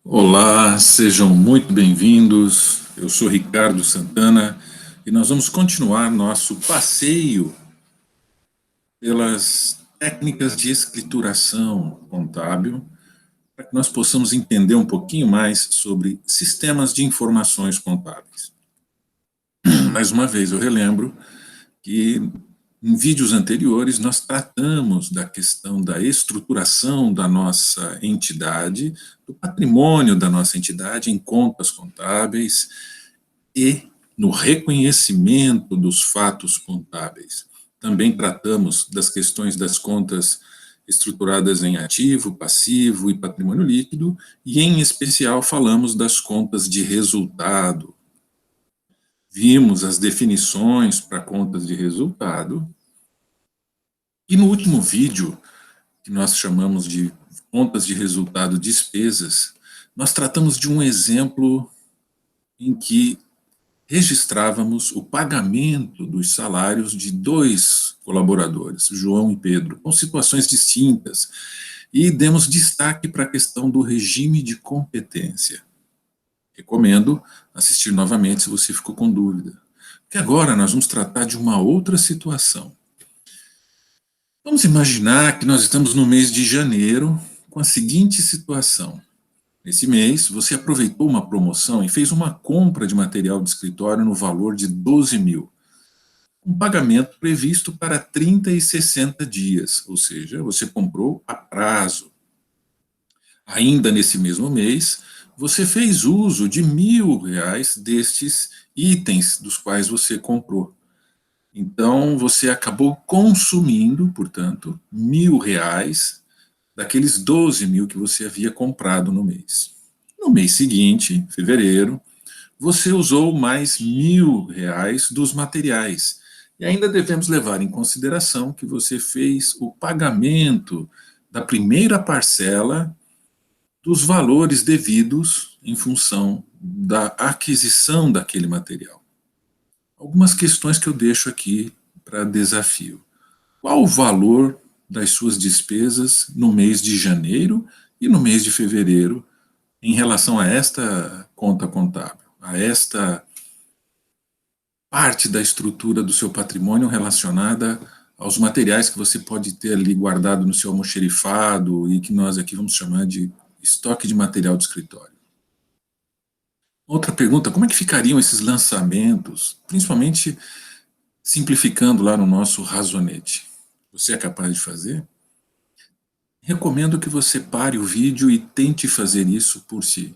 Olá, sejam muito bem-vindos. Eu sou Ricardo Santana e nós vamos continuar nosso passeio pelas técnicas de escrituração contábil, para que nós possamos entender um pouquinho mais sobre sistemas de informações contábeis. Mais uma vez, eu relembro que em vídeos anteriores nós tratamos da questão da estruturação da nossa entidade, do patrimônio da nossa entidade em contas contábeis e no reconhecimento dos fatos contábeis. Também tratamos das questões das contas estruturadas em ativo, passivo e patrimônio líquido, e em especial falamos das contas de resultado. Vimos as definições para contas de resultado, e no último vídeo, que nós chamamos de contas de resultado despesas, nós tratamos de um exemplo em que registrávamos o pagamento dos salários de dois colaboradores, João e Pedro, com situações distintas, e demos destaque para a questão do regime de competência. Recomendo assistir novamente se você ficou com dúvida. Porque agora nós vamos tratar de uma outra situação. Vamos imaginar que nós estamos no mês de janeiro com a seguinte situação. Nesse mês, você aproveitou uma promoção e fez uma compra de material de escritório no valor de 12 mil. Um pagamento previsto para 30 e 60 dias, ou seja, você comprou a prazo. Ainda nesse mesmo mês, você fez uso de R$ 1.000 destes itens dos quais você comprou. Então, você acabou consumindo, portanto, R$ 1.000 daqueles 12 mil que você havia comprado no mês. No mês seguinte, fevereiro, você usou mais R$ 1.000 dos materiais. E ainda devemos levar em consideração que você fez o pagamento da primeira parcela dos valores devidos em função da aquisição daquele material. Algumas questões que eu deixo aqui para desafio. Qual o valor das suas despesas no mês de janeiro e no mês de fevereiro em relação a esta conta contábil, a esta parte da estrutura do seu patrimônio relacionada aos materiais que você pode ter ali guardado no seu almoxerifado e que nós aqui vamos chamar de estoque de material de escritório. Outra pergunta, como é que ficariam esses lançamentos, principalmente simplificando lá no nosso razonete? Você é capaz de fazer? Recomendo que você pare o vídeo e tente fazer isso por si.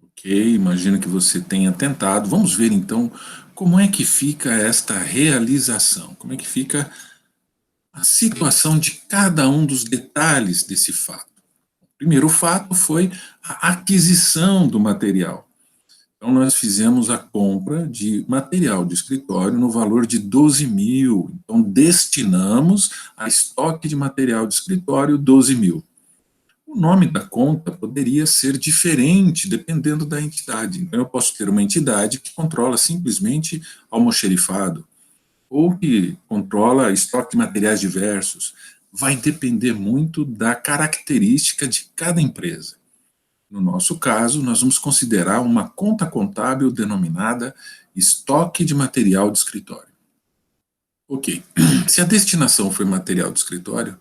Ok, imagino que você tenha tentado. Vamos ver então como é que fica esta realização, como é que fica a situação de cada um dos detalhes desse fato. O primeiro fato foi a aquisição do material. Então, nós fizemos a compra de material de escritório no valor de 12 mil. Então, destinamos a estoque de material de escritório 12 mil. O nome da conta poderia ser diferente dependendo da entidade. Então, eu posso ter uma entidade que controla simplesmente almoxerifado, ou que controla estoque de materiais diversos. Vai depender muito da característica de cada empresa. No nosso caso, nós vamos considerar uma conta contábil denominada estoque de material de escritório. Ok, se a destinação foi material de escritório,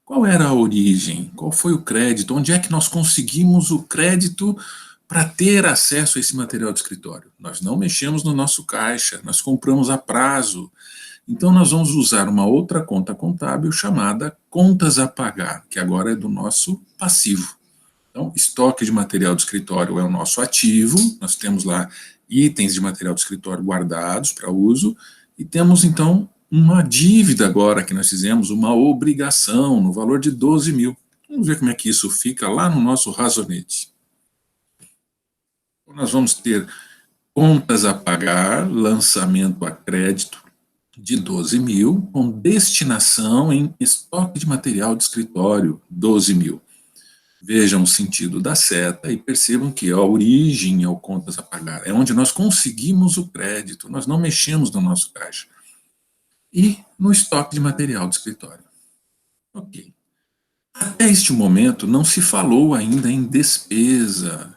qual era a origem? Qual foi o crédito? Onde é que nós conseguimos o crédito para ter acesso a esse material de escritório? Nós não mexemos no nosso caixa, nós compramos a prazo. Então, nós vamos usar uma outra conta contábil chamada contas a pagar, que agora é do nosso passivo. Então, estoque de material de escritório é o nosso ativo, nós temos lá itens de material de escritório guardados para uso, e temos, então, uma dívida agora que nós fizemos, uma obrigação no valor de 12 mil. Vamos ver como é que isso fica lá no nosso razonete. Então, nós vamos ter contas a pagar, lançamento a crédito de 12 mil, com destinação em estoque de material de escritório, 12 mil. Vejam o sentido da seta e percebam que a origem é o contas a pagar, é onde nós conseguimos o crédito, nós não mexemos no nosso caixa. E no estoque de material de escritório. Ok. Até este momento não se falou ainda em despesa.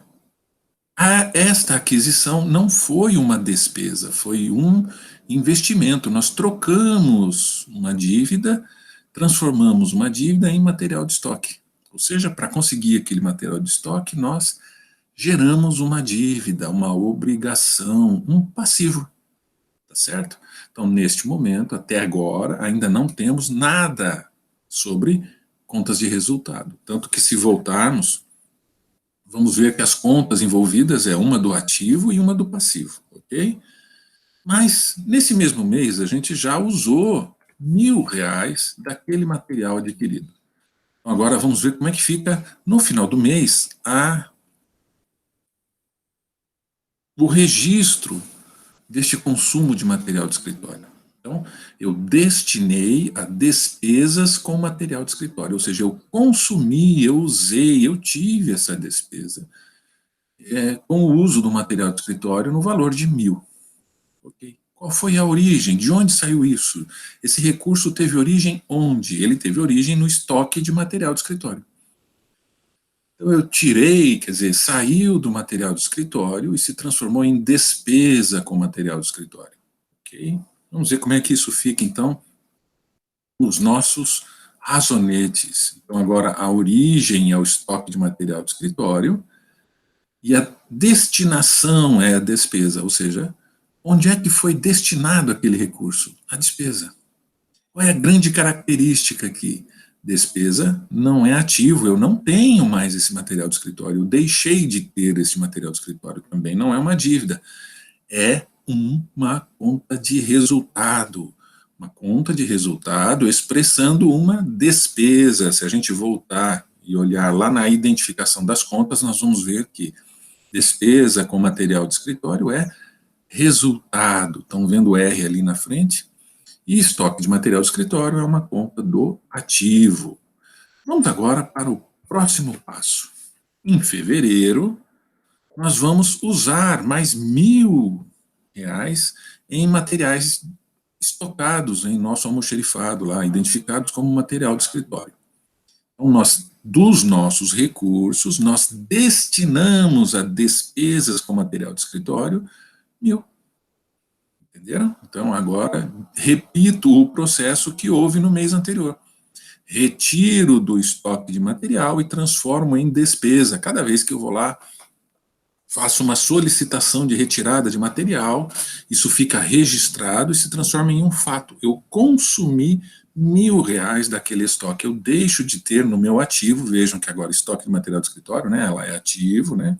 Esta aquisição não foi uma despesa, foi um investimento. Nós trocamos uma dívida, transformamos uma dívida em material de estoque. Ou seja, para conseguir aquele material de estoque, nós geramos uma dívida, uma obrigação, um passivo, tá certo? Então, neste momento, até agora, ainda não temos nada sobre contas de resultado. Tanto que, se voltarmos, vamos ver que as contas envolvidas é uma do ativo e uma do passivo, ok? Mas, nesse mesmo mês, a gente já usou R$ 1.000 daquele material adquirido. Então, agora vamos ver como é que fica, no final do mês, o registro deste consumo de material de escritório. Então, eu destinei a despesas com material de escritório, ou seja, eu consumi, eu usei, eu tive essa despesa com o uso do material de escritório no valor de 1.000. Okay? Qual foi a origem? De onde saiu isso? Esse recurso teve origem onde? Ele teve origem no estoque de material de escritório. Então eu tirei, quer dizer, saiu do material de escritório e se transformou em despesa com material de escritório. Ok? Vamos ver como é que isso fica, então, nos nossos razonetes. Então, agora, a origem é o estoque de material de escritório e a destinação é a despesa, ou seja, onde é que foi destinado aquele recurso? A despesa. Qual é a grande característica aqui? Despesa não é ativo, eu não tenho mais esse material de escritório, eu deixei de ter esse material de escritório, também não é uma dívida, é uma conta de resultado. Uma conta de resultado expressando uma despesa. Se a gente voltar e olhar lá na identificação das contas, nós vamos ver que despesa com material de escritório é resultado. Estão vendo o R ali na frente? E estoque de material de escritório é uma conta do ativo. Vamos agora para o próximo passo. Em fevereiro, nós vamos usar mais R$ 1.000 em materiais estocados em nosso almoxerifado lá, identificados como material de escritório. Então, dos nossos recursos, nós destinamos a despesas com material de escritório 1.000. Entenderam? Então, agora, repito o processo que houve no mês anterior. Retiro do estoque de material e transformo em despesa. Cada vez que eu vou lá, faço uma solicitação de retirada de material, isso fica registrado e se transforma em um fato. Eu consumi R$ 1.000 daquele estoque, eu deixo de ter no meu ativo, vejam que agora estoque de material de escritório, né, ela é ativo, né,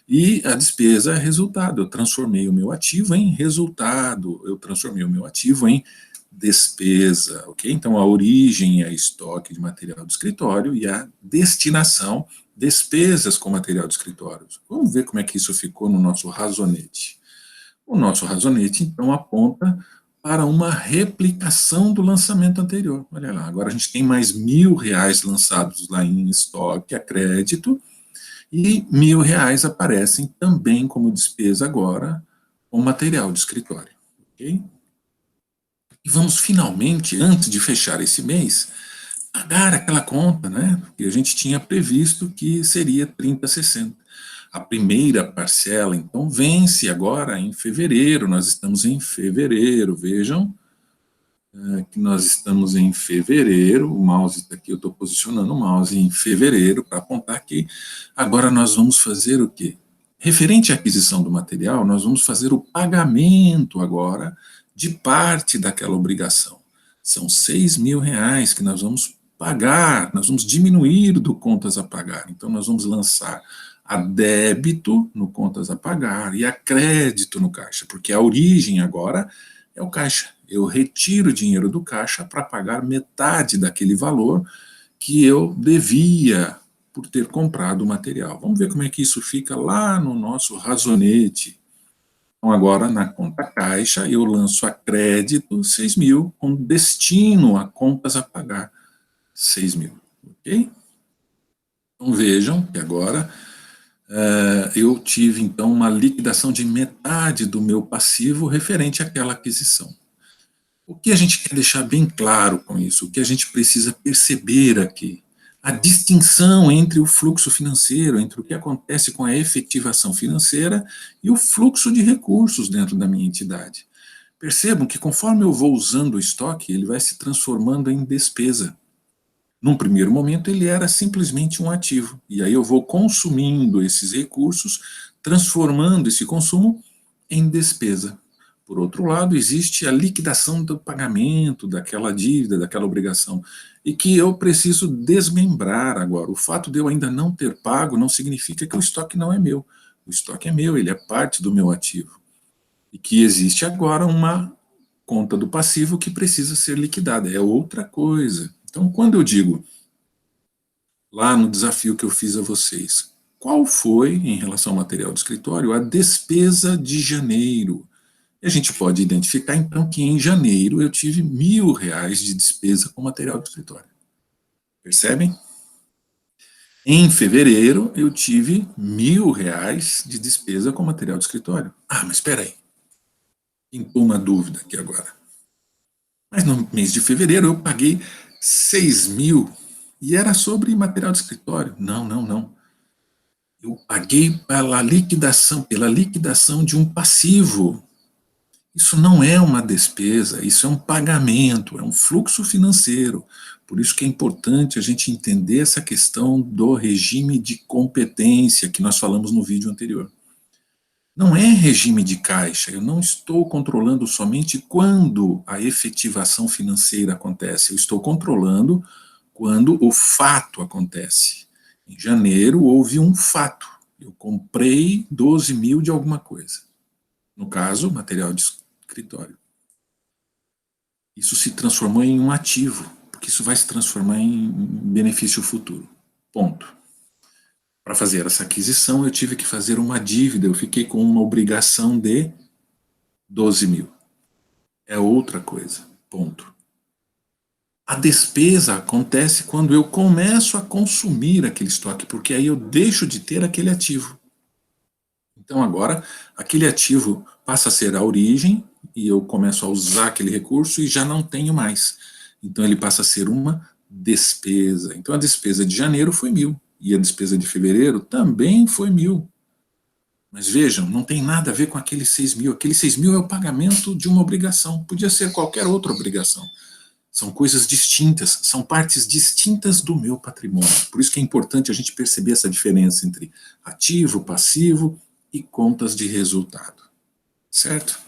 e a despesa é resultado, eu transformei o meu ativo em resultado, eu transformei o meu ativo em despesa, ok? Então, a origem é estoque de material de escritório e a destinação, despesas com material de escritório. Vamos ver como é que isso ficou no nosso razonete. O nosso razonete, então, aponta para uma replicação do lançamento anterior. Olha lá, agora a gente tem mais R$ 1.000 lançados lá em estoque a crédito, e R$ 1.000 aparecem também como despesa agora com material de escritório. Ok? E vamos finalmente, antes de fechar esse mês, pagar aquela conta, né? Que a gente tinha previsto que seria 30/60. A primeira parcela, então, vence agora em fevereiro, nós estamos em fevereiro, vejam que nós estamos em fevereiro, o mouse está aqui, eu estou posicionando o mouse em fevereiro para apontar aqui. Agora nós vamos fazer o quê? Referente à aquisição do material, nós vamos fazer o pagamento agora de parte daquela obrigação. São R$ 6.000 que nós vamos pagar, nós vamos diminuir do contas a pagar. Então nós vamos lançar a débito no contas a pagar e a crédito no caixa, porque a origem agora é o caixa. Eu retiro o dinheiro do caixa para pagar metade daquele valor que eu devia por ter comprado o material. Vamos ver como é que isso fica lá no nosso razonete. Então, agora, na conta caixa, eu lanço a crédito 6.000, com destino a contas a pagar 6.000. Ok? Então, vejam que agora eu tive, então, uma liquidação de metade do meu passivo referente àquela aquisição. O que a gente quer deixar bem claro com isso? O que a gente precisa perceber aqui? A distinção entre o fluxo financeiro, entre o que acontece com a efetivação financeira e o fluxo de recursos dentro da minha entidade. Percebam que conforme eu vou usando o estoque, ele vai se transformando em despesa. Num primeiro momento, ele era simplesmente um ativo. E aí eu vou consumindo esses recursos, transformando esse consumo em despesa. Por outro lado, existe a liquidação do pagamento daquela dívida, daquela obrigação, e que eu preciso desmembrar agora. O fato de eu ainda não ter pago não significa que o estoque não é meu. O estoque é meu, ele é parte do meu ativo. E que existe agora uma conta do passivo que precisa ser liquidada. É outra coisa. Então, quando eu digo, lá no desafio que eu fiz a vocês, qual foi, em relação ao material do escritório, a despesa de janeiro? E a gente pode identificar, então, que em janeiro eu tive R$ 1.000 de despesa com material do escritório. Percebem? Em fevereiro, eu tive R$ 1.000 de despesa com material do escritório. Ah, mas espera aí. Pintou uma dúvida aqui agora. Mas no mês de fevereiro eu paguei 6.000 e era sobre material de escritório. Não, não, não. Eu paguei pela liquidação de um passivo. Isso não é uma despesa, isso é um pagamento, é um fluxo financeiro. Por isso que é importante a gente entender essa questão do regime de competência que nós falamos no vídeo anterior. Não é regime de caixa, eu não estou controlando somente quando a efetivação financeira acontece, eu estou controlando quando o fato acontece. Em janeiro houve um fato, eu comprei 12.000 de alguma coisa, no caso, material de escritório. Isso se transformou em um ativo, porque isso vai se transformar em benefício futuro. Ponto. Para fazer essa aquisição, eu tive que fazer uma dívida, eu fiquei com uma obrigação de 12.000. É outra coisa. Ponto. A despesa acontece quando eu começo a consumir aquele estoque, porque aí eu deixo de ter aquele ativo. Então agora, aquele ativo passa a ser a origem, e eu começo a usar aquele recurso e já não tenho mais. Então ele passa a ser uma despesa. Então a despesa de janeiro foi 1.000, e a despesa de fevereiro também foi 1.000. Mas vejam, não tem nada a ver com aqueles 6.000. Aqueles 6.000 é o pagamento de uma obrigação. Podia ser qualquer outra obrigação. São coisas distintas, são partes distintas do meu patrimônio. Por isso que é importante a gente perceber essa diferença entre ativo, passivo e contas de resultado. Certo?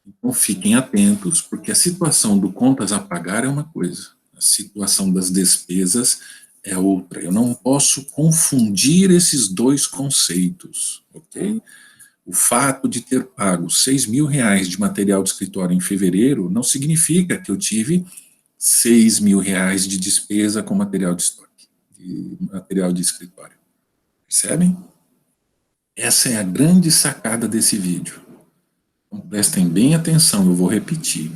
Então fiquem atentos, porque a situação do contas a pagar é uma coisa, a situação das despesas é outra. Eu não posso confundir esses dois conceitos, ok? O fato de ter pago R$ 6.000 de material de escritório em fevereiro não significa que eu tive R$ 6.000 de despesa com material de estoque, de material de escritório. Percebem? Essa é a grande sacada desse vídeo. Então, prestem bem atenção, eu vou repetir.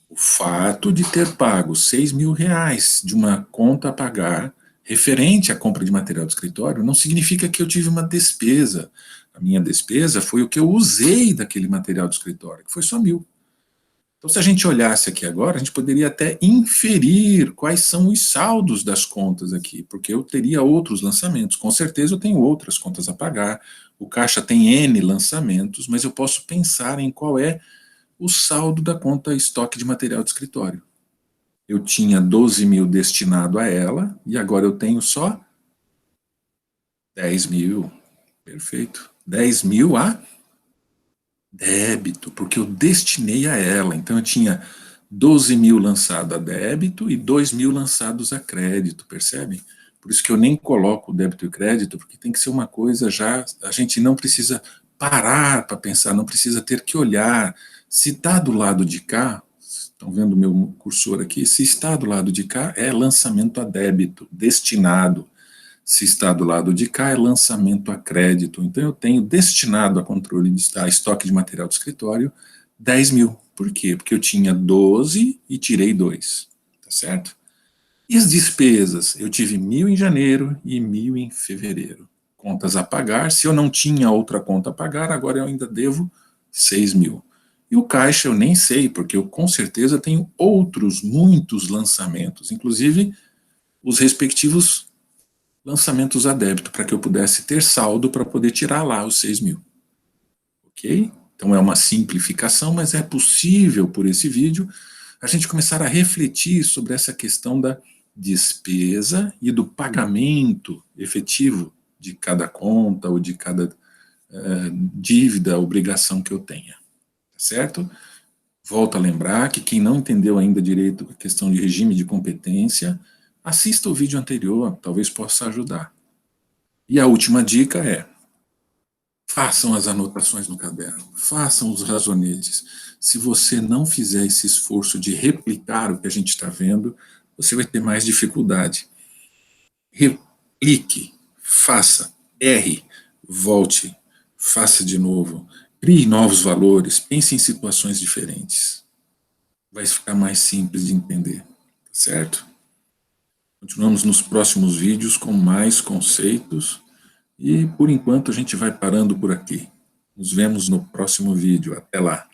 O fato de ter pago R$ 6.000 de uma conta a pagar referente à compra de material de escritório não significa que eu tive uma despesa. A minha despesa foi o que eu usei daquele material de escritório, que foi só 1.000. Então, se a gente olhasse aqui agora, a gente poderia até inferir quais são os saldos das contas aqui, porque eu teria outros lançamentos. Com certeza eu tenho outras contas a pagar, o caixa tem N lançamentos, mas eu posso pensar em qual é o saldo da conta estoque de material de escritório. Eu tinha 12.000 destinado a ela, e agora eu tenho só 10.000. Perfeito. 10.000 a débito, porque eu destinei a ela. Então eu tinha 12.000 lançado a débito e 2.000 lançados a crédito, percebem? Por isso que eu nem coloco débito e crédito, porque tem que ser uma coisa já, a gente não precisa parar para pensar, não precisa ter que olhar. Se está do lado de cá, estão vendo o meu cursor aqui, se está do lado de cá, é lançamento a débito, destinado. Se está do lado de cá, é lançamento a crédito. Então, eu tenho destinado a controle de estoque de material de escritório 10.000. Por quê? Porque eu tinha 12 e tirei 2. Tá certo? E as despesas? Eu tive 1.000 em janeiro e 1.000 em fevereiro. Contas a pagar. Se eu não tinha outra conta a pagar, agora eu ainda devo 6.000. E o caixa eu nem sei, porque eu com certeza tenho outros, muitos lançamentos, inclusive os respectivos lançamentos a débito, para que eu pudesse ter saldo para poder tirar lá os 6 mil. Ok? Então é uma simplificação, mas é possível, por esse vídeo, a gente começar a refletir sobre essa questão da despesa e do pagamento efetivo de cada conta ou de cada dívida, obrigação que eu tenha. Tá certo? Volto a lembrar que quem não entendeu ainda direito a questão de regime de competência, assista o vídeo anterior, talvez possa ajudar. E a última dica é: façam as anotações no caderno, façam os razonetes. Se você não fizer esse esforço de replicar o que a gente está vendo, você vai ter mais dificuldade. Replique, faça, erre, volte, faça de novo, crie novos valores, pense em situações diferentes. Vai ficar mais simples de entender, tá certo? Continuamos nos próximos vídeos com mais conceitos e, por enquanto, a gente vai parando por aqui. Nos vemos no próximo vídeo. Até lá!